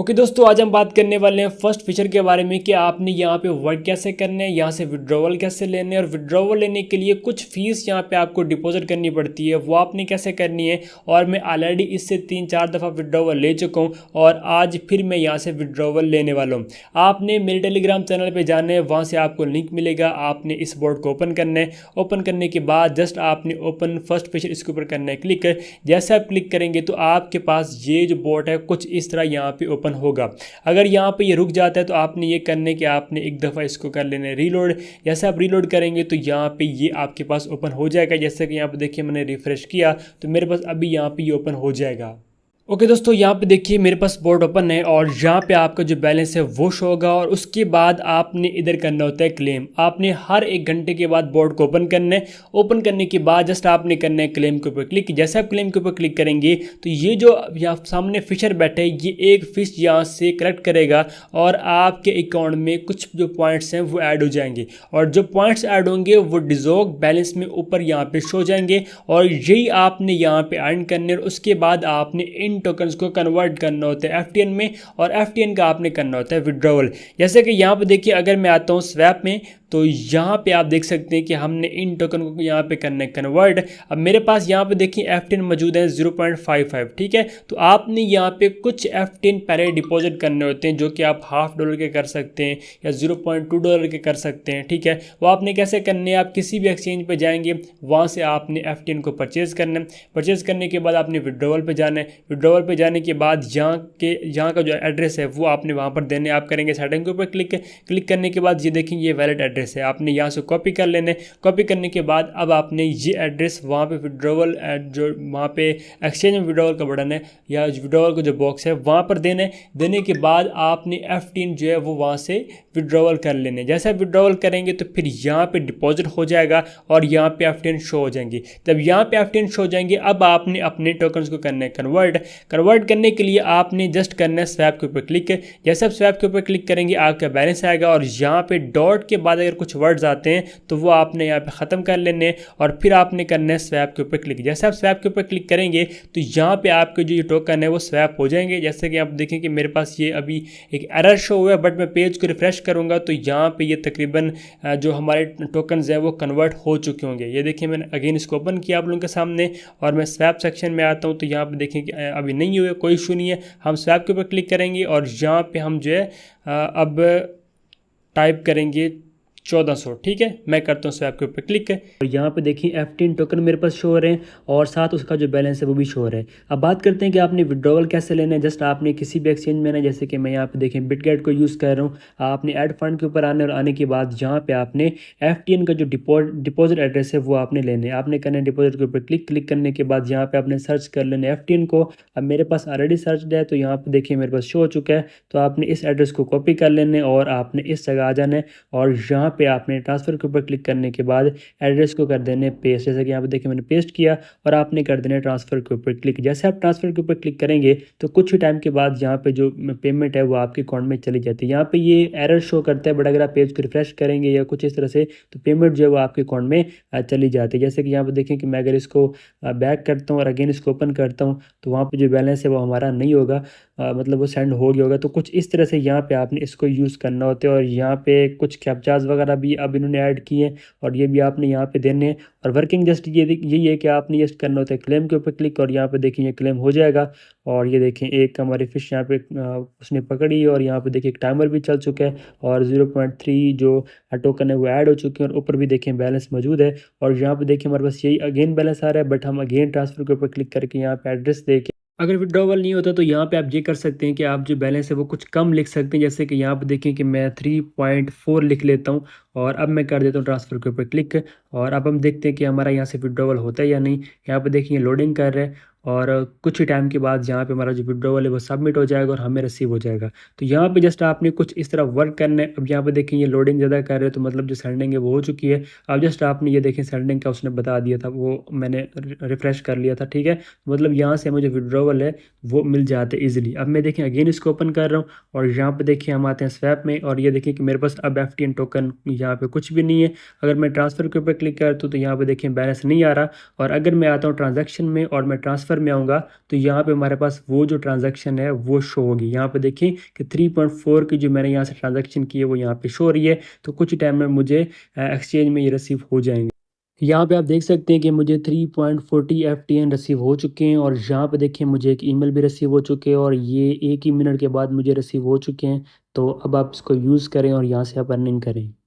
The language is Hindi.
ओके दोस्तों, आज हम बात करने वाले हैं फर्स्ट फीचर के बारे में कि आपने यहाँ पे वर्क कैसे करने हैं, यहाँ से विड्रॉवल कैसे लेने हैं और विड्रॉवल लेने के लिए कुछ फीस यहाँ पे आपको डिपॉजिट करनी पड़ती है, वो आपने कैसे करनी है। और मैं ऑलरेडी इससे 3-4 दफ़ा विड्रॉवल ले चुका हूँ और आज फिर मैं यहाँ से विड्रॉवल लेने वाला हूँ। आपने मेरे टेलीग्राम चैनल पर जाना है, वहाँ से आपको लिंक मिलेगा। आपने इस बोर्ड को ओपन करना है। ओपन करने के बाद जस्ट आपने ओपन फर्स्ट फीचर इसके ऊपर करना है क्लिक। जैसे आप क्लिक करेंगे तो आपके पास ये जो बोर्ड है कुछ इस तरह यहाँ पे ओपन होगा। अगर यहाँ पे ये रुक जाता है तो आपने ये करने कि आपने एक दफ़ा इसको कर लेना है रीलोड। जैसे आप रीलोड करेंगे तो यहाँ पे ये आपके पास ओपन हो जाएगा। जैसे कि यहाँ पे देखिए मैंने रिफ्रेश किया तो मेरे पास अभी यहाँ पे ये ओपन हो जाएगा। ओके दोस्तों, यहाँ पे देखिए मेरे पास बोर्ड ओपन है और यहाँ पे आपका जो बैलेंस है वो शो होगा। और उसके बाद आपने इधर करना होता है क्लेम। आपने हर 1 घंटे के बाद बोर्ड को ओपन करना है। ओपन करने के बाद जस्ट आपने करना है क्लेम के ऊपर क्लिक। जैसे आप क्लेम के ऊपर क्लिक करेंगे तो ये जो यहाँ सामने फिशर बैठे ये एक फिश यहाँ से कलेक्ट करेगा और आपके अकाउंट में कुछ जो पॉइंट्स हैं वो ऐड हो जाएंगे। और जो पॉइंट्स ऐड होंगे वो डिजॉग बैलेंस में ऊपर यहाँ पे शो जाएंगे और यही आपने यहाँ पे अर्न करने। और उसके बाद आपने इन टोकन्स को कन्वर्ट करना होता है एफटीएन में और एफटीएन का आपने करना होता है विड्रॉवल। जैसे कि यहाँ पे देखिए अगर मैं आता हूँ स्वैप में तो यहाँ पे आप देख सकते हैं कि हमने इन टोकन को यहाँ पे करना है कन्वर्ट। अब मेरे पास यहाँ पे देखिए एफटीएन मौजूद है 0.55, ठीक है। तो आपने यहाँ पे कुछ एफटीएन पहले डिपॉजिट करने होते हैं जो कि आप $0.5 के कर सकते हैं या $0.2 के कर सकते हैं, ठीक है। वो आपने कैसे करने हैं, आप किसी भी एक्सचेंज पे जाएंगे, वहाँ से आपने एफटीएन को परचेज़ करना है। परचेज़ करने के बाद आपने विड्रॉवल पे जाना है। विड्रॉवल पे जाने के बाद यहाँ का जो एड्रेस है वो आपने वहाँ पर देने। आप करेंगे सेटिंग के ऊपर क्लिक करने के बाद ये देखेंगे ये वैलिड एड्रेस है, आपने यहाँ से कॉपी कर लेने। कॉपी करने के बाद अब आपने ये एड्रेस वहाँ पे विड्रॉवल जो वहाँ पे एक्सचेंज में विड्रॉवल का बटन है या विड्रॉवल का जो बॉक्स है वहाँ पर देने के बाद आपने एफटीएन जो है वो वहाँ से विड्रॉवल कर लेने। जैसे आप विड्रॉवल करेंगे तो फिर यहाँ पे डिपॉजिट हो जाएगा और यहाँ पे एफटीएन शो हो जाएंगे। जब यहाँ पे एफटीएन शो हो जाएंगे अब आपने अपने टोकन्स को करना है कन्वर्ट करने के लिए आपने जस्ट करना है स्वैप के ऊपर क्लिक। जैसे आप स्वैप के ऊपर क्लिक करेंगे आपका बैलेंस आएगा और यहाँ पे डॉट के बाद अगर कुछ वर्ड्स आते हैं तो वो आपने यहाँ पे ख़त्म कर लेने और फिर आपने करना है स्वैप के ऊपर क्लिक। जैसे आप स्वैप के ऊपर क्लिक करेंगे तो यहाँ पे आपके जो ये टोकन है वो स्वैप हो जाएंगे। जैसे कि आप देखें कि मेरे पास ये अभी एक एरर शो हुआ है, बट मैं पेज को रिफ्रेश करूँगा तो यहाँ पे ये तकरीबन जो हमारे टोकन्स हैं वो कन्वर्ट हो चुके होंगे। ये देखिए मैंने अगेन इसको ओपन किया आप लोगों के सामने और मैं स्वैप सेक्शन में आता हूँ तो यहाँ पर देखें कि अभी नहीं हुए, कोई इशू नहीं है। हम स्वैप के ऊपर क्लिक करेंगे और यहाँ पर हम जो है अब टाइप करेंगे 1400, ठीक है। मैं करता हूँ स्वैप के ऊपर क्लिक और यहाँ पे देखिए एफटीएन टोकन मेरे पास शो हो रहे हैं और साथ उसका जो बैलेंस है वो भी शो हो रहा है। अब बात करते हैं कि आपने विड्रॉवल कैसे लेना है। जस्ट आपने किसी भी एक्सचेंज में ना, जैसे कि मैं यहाँ पे देखें बिटगेट को यूज़ कर रहा हूँ, आपने ऐड फंड के ऊपर आने और आने के बाद यहाँ पे आपने एफटीएन का जो डिपॉजिट एड्रेस है वो आपने लेने। आपने करना है डिपॉजिट के ऊपर क्लिक करने के बाद यहाँ पे आपने सर्च कर लेना एफटीएन को। अब मेरे पास ऑलरेडी सर्च है तो यहाँ पे देखिए मेरे पास शो हो चुका है। तो आपने इस एड्रेस को कॉपी कर लेने और आपने इस जगह आ जाना है और यहाँ पे आपने ट्रांसफ़र के ऊपर क्लिक करने के बाद एड्रेस को कर देने पेस्ट। जैसे कि यहाँ पे देखिए मैंने पेस्ट किया और आपने कर देना ट्रांसफ़र के ऊपर क्लिक। जैसे आप ट्रांसफ़र के ऊपर क्लिक करेंगे तो कुछ ही टाइम के बाद यहाँ पे जो पेमेंट है वो आपके अकाउंट में चली जाती है। यहाँ पे ये एरर शो करता है, बट अगर आप पेज को रिफ्रेश करेंगे या कुछ इस तरह से तो पेमेंट जो है वो आपके अकाउंट में चली जाती है। जैसे कि यहाँ पर देखें कि मैं अगर इसको बैक करता हूँ और अगेन इसको ओपन करता हूँ तो वहाँ पर जो बैलेंस है वो हमारा नहीं होगा, मतलब वो सेंड हो गया होगा। तो कुछ इस तरह से यहाँ पे आपने इसको यूज़ करना होता है। और यहाँ पे कुछ कैप्चार्स वगैरह भी अब इन्होंने ऐड किए हैं और ये भी आपने यहाँ पे देने हैं। और वर्किंग जस्ट यही है कि आपने जस्ट करना होता है क्लेम के ऊपर क्लिक और यहाँ पे देखिए ये क्लेम हो जाएगा। और ये देखें एक हमारी फ़िश यहाँ पे उसने पकड़ी और यहाँ पे देखिए एक टाइमर भी चल चुका है और 0.3 जो टोकन है वो ऐड हो चुके हैं और ऊपर भी देखें बैलेंस मौजूद है। और यहाँ पे देखिए हमारे पास यही अगेन बैलेंस आ रहा है, बट हम अगेन ट्रांसफ़र के ऊपर क्लिक करके यहाँ पे एड्रेस दे के अगर विड्रॉवल नहीं होता तो यहाँ पे आप ये कर सकते हैं कि आप जो बैलेंस है वो कुछ कम लिख सकते हैं। जैसे कि यहाँ पे देखें कि मैं 3.4 लिख लेता हूँ और अब मैं कर देता हूँ ट्रांसफ़र के ऊपर क्लिक। और अब हम देखते हैं कि हमारा यहाँ से विड्रॉवल होता है या नहीं। यहाँ पे देखिए लोडिंग कर रहा है और कुछ ही टाइम के बाद यहाँ पे हमारा जो विड्रॉवल है वो सबमिट हो जाएगा और हमें रिसीव हो जाएगा। तो यहाँ पे जस्ट आपने कुछ इस तरह वर्क करना है। अब यहाँ पे देखें ये लोडिंग ज़्यादा कर रहे हैं तो मतलब जो सेंडिंग है वो हो चुकी है। अब जस्ट आपने ये देखें सेंडिंग का उसने बता दिया था, वो मैंने रिफ़्रेश कर लिया था, ठीक है। मतलब यहाँ से मुझे विड्रॉवल है वो मिल जाते हैं ईजिली। अब मैं देखें अगेन इसको ओपन कर रहा हूँ और यहाँ पे देखिए हम आते हैं स्वैप में और ये देखिए कि मेरे पास अब एफटीएन टोकन यहाँ पे कुछ भी नहीं है। अगर मैं ट्रांसफ़र के ऊपर क्लिक करता हूँ तो यहाँ पे देखिए बैलेंस नहीं आ रहा। और अगर मैं आता हूँ ट्रांजैक्शन में और मैं ट्रांसफ़र ट्रांसफ़र में आऊँगा तो यहाँ पे हमारे पास वो जो ट्रांज़ैक्शन है वो शो होगी। यहाँ पे देखिए कि 3.4 की जो मैंने यहाँ से ट्रांज़ैक्शन की है वो यहाँ पे शो हो रही है। तो कुछ टाइम में मुझे एक्सचेंज में ये रिसीव हो जाएँगे। यहाँ पे आप देख सकते हैं कि मुझे 3.40 एफटीएन रिसीव हो चुके हैं और यहाँ पे देखिए मुझे एक ईमेल भी रिसीव हो चुके हैं और ये 1 ही मिनट के बाद मुझे रिसीव हो चुके हैं। तो अब आप इसको यूज़ करें और यहाँ से आप अर्निंग करें।